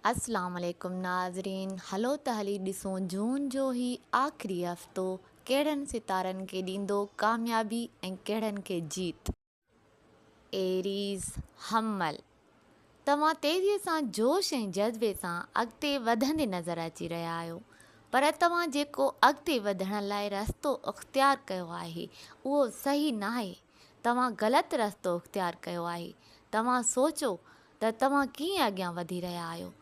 अस्सलाम वालेकुम नाज़रीन। हलो त हली ॾिसूं जून जो ही आख़िरी हफ़्तो कहिड़नि सितारनि खे ॾींदो कामयाबी ऐं कहिड़नि खे जीत। एरीज़ हमल, तव्हां तेज़ीअ सां जोश ऐं जज़्बे सां अॻिते वधंदे नज़र अची रहिया आहियो, पर तव्हां जेको अॻिते वधण लाइ रस्तो इख़्तियार कयो आहे उहो सही नाहे। तव्हां ग़लति रस्तो इख़्तियार कयो आहे। तव्हां सोचो त तव्हां कीअं अॻियां वधी रहिया आहियो।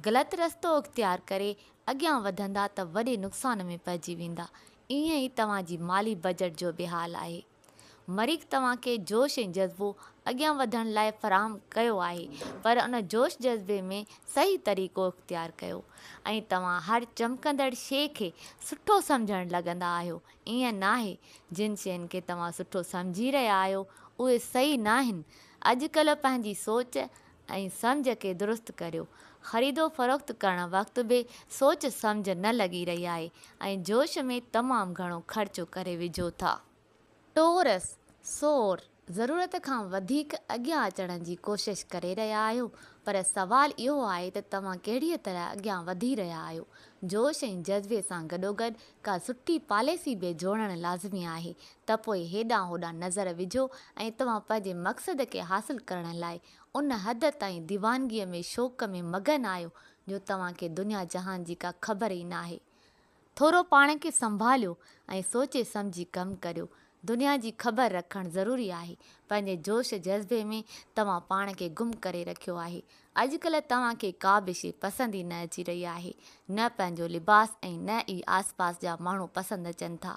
ग़लति रस्तो इख़्तियार करे अॻियां वधंदा त वॾे नुक़सान में पइजी वेंदा। ईअं ई तव्हांजी माली बजट जो बि हाल आहे। मरीख़ तव्हांखे जोश ऐं जज़्बो अॻियां वधण लाइ फ़राहम कयो आहे, पर उन जोश जज़्बे में सही तरीक़ो इख़्तियार कयो ऐं तव्हां हर चमकंदड़ शइ खे सुठो सम्झणु लॻंदा आहियो। ईअं नाहे। जिन शयुनि खे तव्हां सुठो सम्झी रहिया आहियो उहे सही न आहिनि। अॼुकल्ह पंहिंजी सोच ऐं सम्झ खे दुरुस्त करियो। ख़रीदो फ़रोख़्त करण वक़्तु बि सोच सम्झ न लॻी रही आहे ऐं जोश में तमामु घणो ख़र्चो करे विझो था। टोरस सोर, ज़रूरत खां वधीक अॻियां अचण जी कोशिशि करे रहिया आहियो, पर सवाल इहो आहे त तव्हां कहिड़ीअ तरह अॻियां वधी रहिया आहियो। जोश ऐं जज़्बे सां गॾोगॾु का सुठी पॉलिसी बि जोड़णु लाज़मी आहे, त पोइ हेॾां होॾां नज़र विझो ऐं तव्हां पंहिंजे मक़सद खे हासिलु करण लाइ उन हद ताईं दीवानगीअ में शौक़ में मगन आहियो जो तव्हांखे दुनिया जहान जी का ख़बर ई न आहे। थोरो पाण खे संभालियो ऐं सोचे सम्झी कमु करियो। दुनिया जी ख़बर रखणु ज़रूरी आहे। पंहिंजे जोश जज़्बे में तव्हां पाण खे गुम करे रखियो आहे। अॼुकल्ह तव्हांखे का बि शइ पसंदि ई न अची रही आहे। न पंहिंजो लिबास ऐं न ई आसपास जा माण्हू पसंदि अचनि था।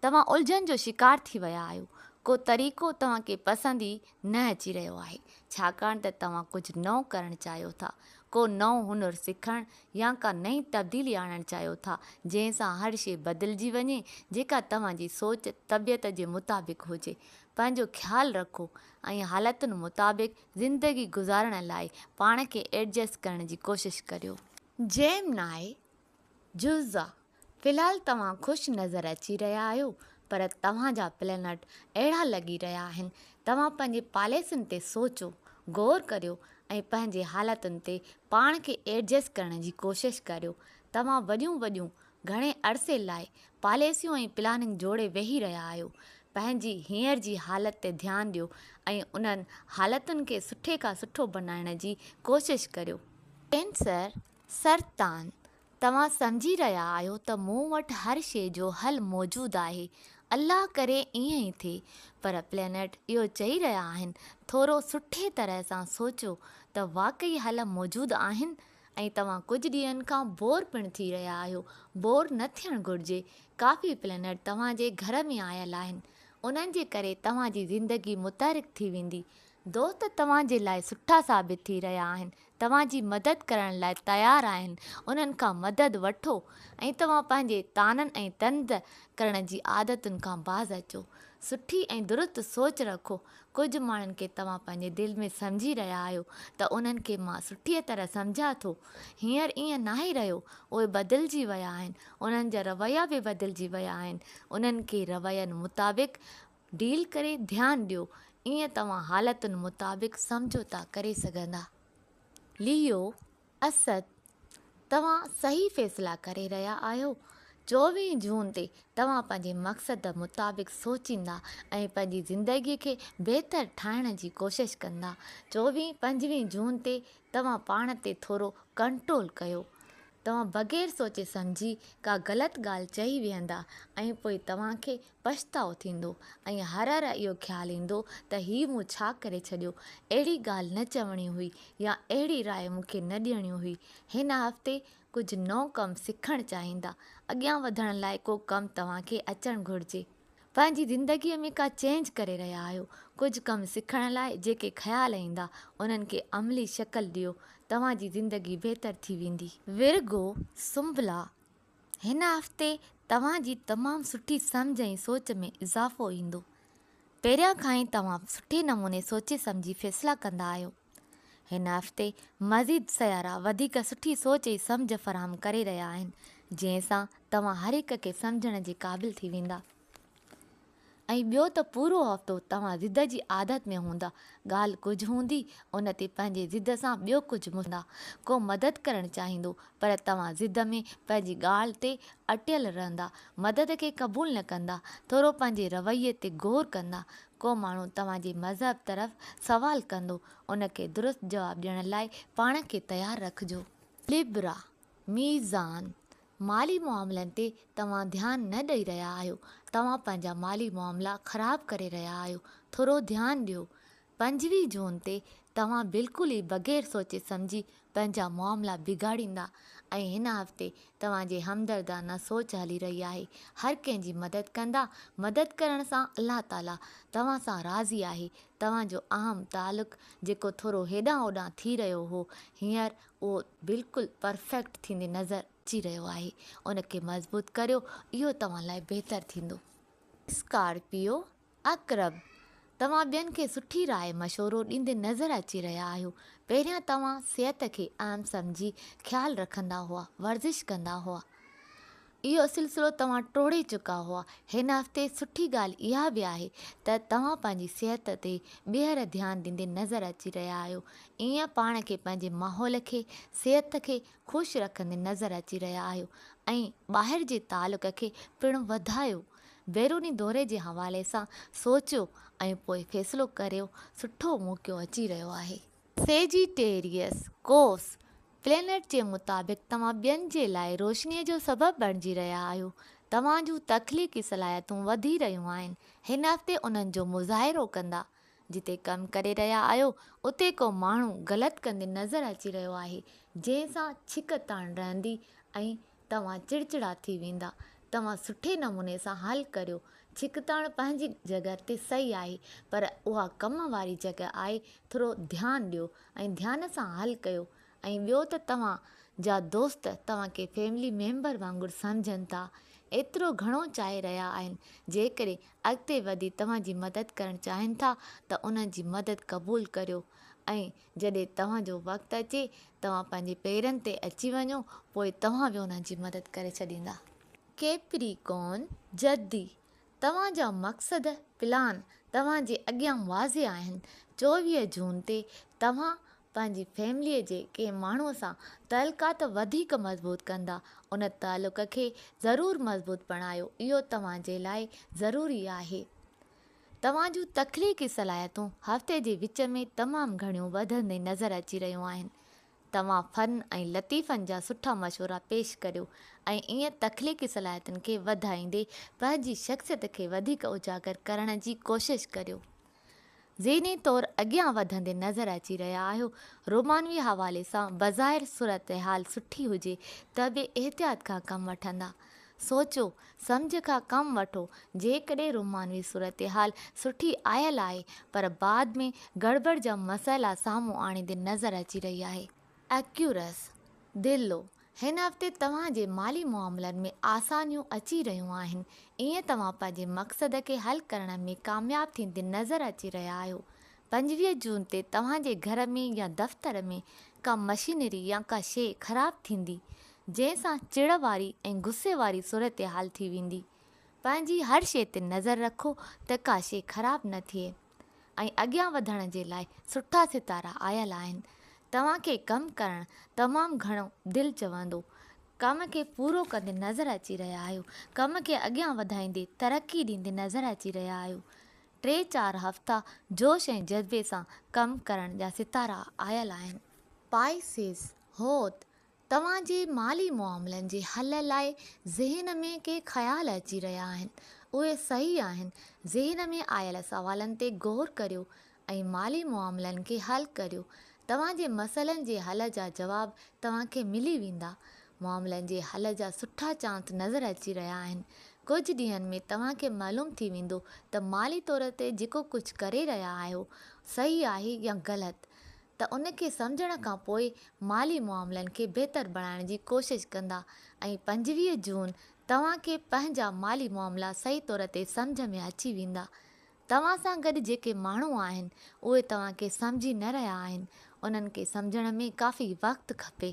तव्हां उलझन जो शिकार थी विया आहियो। को तरीक़ो तव्हांखे पसंदि ई न अची रहियो आहे, छाकाणि त तव्हां कुझु नओं करणु चाहियो था। को नओं हुनुरु सिखणु या का नई तब्दीली आणणु चाहियो था, जंहिंसां हर शइ बदिलिजी वञे, जेका तव्हांजी सोच तबियत जे मुताबिक़ हुजे। पंहिंजो ख़्यालु रखो ऐं हालतुनि मुताबिक़ ज़िंदगी गुज़ारण लाइ पाण खे एडजस्ट करण जी कोशिशि करियो। जेमिनाई जुज़ा, फ़िलहालु तव्हां ख़ुशि नज़र अची रहिया आहियो, पर तव्हांजा प्लेनेट अहिड़ा लॻी रहिया आहिनि। तव्हां पंहिंजे पॉलिसियुनि ते सोचो, ग़ौर करियो ऐं पंहिंजे हालतुनि ते पाण खे एडजस्ट करण जी कोशिशि करियो। तव्हां वॾियूं घणे अरसे लाइ पॉलिसियूं ऐं प्लानिंग जोड़े वेही रहिया आहियो। पंहिंजी हींअर जी हालत ते ध्यानु ॾियो ऐं उन्हनि हालतुनि खे सुठे खां सुठो बनाइण जी कोशिशि करियो। कैंसर सरतान, तव्हां सम्झी रहिया आहियो त मूं वटि हर शइ जो हल मौजूदु आहे। अल्लाह करे ईअं ई थिए, पर प्लेनेट इहो चई रहिया आहिनि थोरो सुठे तरह सां सोचो त वाक़ई हल मौजूदु आहिनि ऐं तव्हां कुझु ॾींहंनि खां बोर पिणु थी रहिया आहियो। बोर न थियणु घुरिजे। काफ़ी प्लेनेट तव्हांजे घर में आयल आहिनि, उन्हनि जे करे तव्हांजी ज़िंदगी मुतहरिक थी वेंदी। दोस्त तव्हांजे लाइ सुठा साबित थी रहिया आहिनि, तव्हांजी मदद करण लाइ तयारु आहिनि। उन्हनि खां मदद वठो ऐं तव्हां पंहिंजे ताननि ऐं तंज़ करण जी आदतुनि खां बाज़ अचो। सुठी ऐं दुरुस्त सोच रखो। कुझु माण्हुनि खे तव्हां पंहिंजे दिलि में सम्झी रहिया आहियो त उन्हनि खे मां सुठीअ तरह सम्झां थो। हींअर ईअं नाहे रहियो। उहे बदिलिजी विया आहिनि, उन्हनि जा रवैया बि बदिलिजी विया आहिनि। उन्हनि खे रवैयनि मुताबिक़ डील करे ध्यानु ॾियो। ईअं तव्हां हालतुनि मुताबिक़ समझौता करे सघंदा। लियो असद, तव्हां सही फ़ैसिला करे रहिया आहियो। 24 जून ते तव्हां पंहिंजे मक़सद मुताबिक़ सोचींदा ऐं पंहिंजी ज़िंदगीअ खे बहितर ठाहिण जी कोशिशि कंदा। 24-25 जून ते तव्हां पाण ते थोरो कंट्रोल कयो। तव्हां बग़ैर सोचे सम्झी का ग़लति ॻाल्हि चई वेहंदा ऐं पोइ तव्हांखे पछतावो थींदो ऐं हर इहो ख़्यालु ईंदो त हीउ मूं छा करे छॾियो, अहिड़ी ॻाल्हि न चवणी हुई या अहिड़ी राय मूंखे न ॾियणी हुई। हिन हफ़्ते कुझु नओं कमु सिखणु चाहींदा। अॻियां वधण लाइ को कमु तव्हांखे अचणु घुरिजे। पंहिंजी ज़िंदगीअ में का चेंज करे रहिया आहियो। कुझु कमु सिखण लाइ जेके ख़्याल ईंदा उन्हनि खे अमली शक्ल ॾियो। तव्हांजी ज़िंदगी बहितर थी वेंदी। विर्गो सुंबला, हिन हफ़्ते तव्हांजी तमामु सुठी सम्झ ऐं सोच में इज़ाफ़ो ईंदो। पहिरियां खां ई तव्हां सुठे नमूने सोचे सम्झी फ़ैसिला कंदा आहियो। हिन हफ़्ते मज़ीद सयारा वधीक सुठी सोच ऐं सम्झ फ़राहम करे रहिया आहिनि, जंहिंसां तव्हां हर हिक खे सम्झण जे क़ाबिल थी वेंदा। ऐं ॿियो त पूरो हफ़्तो तव्हां ज़िद जी आदत में हूंदा। ॻाल्हि कुझु हूंदी, उन ते पंहिंजे ज़िद सां ॿियो कुझु हूंदा। को मदद करणु चाहींदो, पर तव्हां ज़िद में पंहिंजी ॻाल्हि ते अटियल रहंदा, मदद खे क़बूल न कंदा, थोरो पंहिंजे रवैये ते गौर कंदा। को माण्हू तव्हांजे मज़हब तरफ़ सवाल कंदो, उनखे दुरुस्त जवाबु ॾियण लाइ पाण खे तयारु रखिजो। लिब्रा मीज़ान, माली मामलनि ते तव्हां ध्यानु न ॾेई रहिया आहियो। तव्हां पंहिंजा माली मामला ख़राबु करे रहिया आहियो। थोरो ध्यानु ॾियो। 25 जून ते तव्हां बिल्कुलु ई बग़ैर सोचे सम्झी पंहिंजा मामला बिगाड़ींदा ऐं हिन हफ़्ते तव्हांजे हमदर्दाना सोच हली रही आहे। हर कंहिंजी मदद कंदा। मदद करण सां अलाह ताला तव्हां सां राज़ी आहे। तव्हांजो अहम तालुक़ु जेको थोरो हेॾां होॾां थी रहियो हो, हींअर उहो बिल्कुलु परफेक्ट थींदे नज़र अची रहियो आहे। उनखे मज़बूत करियो, इहो तव्हां लाइ बहितरु थींदो। स्कॉर्पियो अक़रब, तव्हां ॿियनि खे सुठी राय मशवरो ॾींदे नज़र अची रहिया आहियो। पहिरियां तव्हां सिहत खे अहम सम्झी ख़्यालु रखंदा हुआ, वर्ज़िश कंदा हुआ। इहो सिलसिलो तव्हां टोड़े चुका हुआ। हिन हफ़्ते सुठी ॻाल्हि इहा बि आहे त तव्हां पंहिंजी सिहत ते ॿीहर ध्यानु ॾींदे नज़र अची रहिया आहियो। ईअं पाण खे, पंहिंजे माहौल खे, सिहत खे ख़ुशि रखंदे नज़र अची रहिया आहियो ऐं ॿाहिरि जे तालुक़ खे पिणु वधायो। बैरूनी दौरे जे हवाले सां सोचियो ऐं पोइ फ़ैसिलो करियो। सुठो मौक़ो अची रहियो आहे। सेजिटेरियस कोस, प्लेनेट जे मुताबिक़ तव्हां ॿियनि जे लाइ रोशनीअ जो सबबु बणिजी रहिया आहियो। तव्हां जूं तख़लीक़ी सलाहियतूं वधी रहियूं आहिनि। हिन हफ़्ते उन्हनि जो मुज़ाहिरो कंदा। जिते कमु करे रहिया आहियो, उते को माण्हू ग़लति कंदे नज़र अची रहियो आहे, जंहिंसां छिक ताण रहंदी ऐं तव्हां चिड़चिड़ा थी वेंदा। तव्हां सुठे नमूने सां हल करियो। छिकताण पंहिंजी जॻह ते सही आहे, पर उहा कम वारी जॻह आहे। थोरो ध्यानु ॾियो ऐं ध्यान सां हल कयो। ऐं ॿियो त तव्हां जा दोस्त तव्हांखे फैमिली मेंबर वांगुरु सम्झनि था, एतिरो घणो चाहे रहिया आहिनि। जेकॾहिं अॻिते वधी तव्हांजी मदद करणु चाहिनि था त उन्हनि जी मदद क़बूलु करियो ऐं जॾहिं तव्हांजो वक़्तु अचे, तव्हां पंहिंजे पेरनि ते अची वञो, पोइ तव्हां बि उन्हनि जी मदद करे छॾींदा। कैप्रिकॉर्न जद्दी, तव्हांजा मक़सद प्लान तव्हांजे अॻियां वाज़े आहिनि। 24 जून ते तव्हां पंहिंजी फैमिलीअ जे कंहिं माण्हूअ सां तल्क़ात वधीक मज़बूत कंदा। उन तालुक़ खे ज़रूरु मज़बूत बणायो, इहो तव्हांजे लाइ ज़रूरी आहे। तव्हां जूं तख़लीक़ी सलाहियतूं हफ़्ते जे विच में तमामु घणियूं वधंदे नज़र अची रहियूं आहिनि। तव्हां फ़न ऐं लतीफ़नि जा सुठा मशवरा पेश करियो ऐं ईअं तख़लीक़ी सलाहियतुनि खे वधाईंदे पंहिंजी शख़्सियत खे वधीक उजागर करण जी कोशिशि करियो। ज़हनी तौरु अॻियां वधंदे नज़र अची रहिया आहियो। रोमानवी हवाले सां बज़ाहिर सूरत हाल सुठी हुजे त बि एहतियात खां कमु वठंदा। सोचो सम्झ खां कमु वठो। जेकॾहिं रोमानवी सूरत हाल सुठी आयल आहे, पर बाद में गड़बड़ जा मसइला साम्हूं आणींदे नज़र अची रही आहे। एक्यूरस दिलो, हिन हफ़्ते तव्हांजे माली मामलनि में आसानियूं अची रहियूं आहिनि। ईअं तव्हां पंहिंजे मक़सद खे हल करण में कामयाबु थींदे नज़र अची रहिया आहियो। 25 जून ते तव्हांजे घर में या दफ़्तर में का मशीनरी या का शइ ख़राबु थींदी, जंहिंसां चिड़ वारी ऐं गुस्से वारी सूरत हाल थी वेंदी। पंहिंजी हर शइ ते नज़र रखो त का शइ ख़राबु न थिए ऐं अॻियां वधण जे लाइ सुठा सितारा आयल आहिनि। तव्हांखे कमु करणु तमामु घणो दिलि चवंदो। कम खे पूरो कंदे नज़र अची रहिया आहियो। कम खे अॻियां वधाईंदे तरक़ी ॾींदे नज़र अची रहिया आहियो। 3-4 हफ़्ता जोश ऐं जज़्बे सां कमु करण जा सितारा आयल आहिनि। पाइसिस होत, तव्हांजे माली मामलनि जे हल लाइ ज़हन में के ख़्याल अची रहिया आहिनि। उहे सही आहिनि। ज़हन में आयल सवालनि ते गौर करियो ऐं माली मामलनि खे हल करियो। तव्हांजे मसइलनि जे हल जा जवाब तव्हांखे मिली वेंदा। मामलनि जे हल जा सुठा चांस नज़र अची रहिया आहिनि। कुझु ॾींहंनि में तव्हांखे मालूम थी वेंदो त माली तौर ते जेको कुझु करे रहिया आहियो सही आहे या ग़लति, त उनखे सम्झण खां पोइ माली मामलनि खे बहितरु बणाइण जी कोशिशि कंदा ऐं 25 जून तव्हांखे पंहिंजा माली मामला सही तौर ते सम्झ में अची वेंदा। तव्हां सां गॾु जेके माण्हू आहिनि उहे तव्हांखे सम्झी न रहिया आहिनि। उन्हनि खे सम्झण में काफ़ी वक़्तु खपे।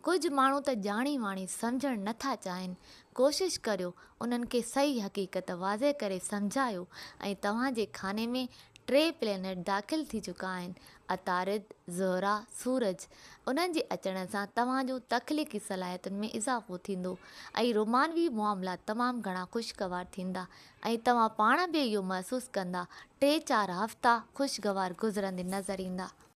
कुझु माण्हू त ॼाणी वाणी सम्झणु नथा चाहिनि। कोशिशि करियो उन्हनि खे सही हक़ीक़त वाज़े करे सम्झायो ऐं तव्हांजे खाने में 3 प्लेनेट दाख़िल थी चुका आहिनि: अतारिद, ज़हरा, सूरज। उन्हनि जे अचण सां तव्हांजो तख़लीक़ी सलाहियतुनि में इज़ाफ़ो थींदो ऐं रोमानवी मामला तमामु घणा ख़ुशगवार थींदा ऐं तव्हां पाण बि इहो महसूसु कंदा 3-4 हफ़्ता ख़ुशगवार गुज़रंदे नज़र ईंदा।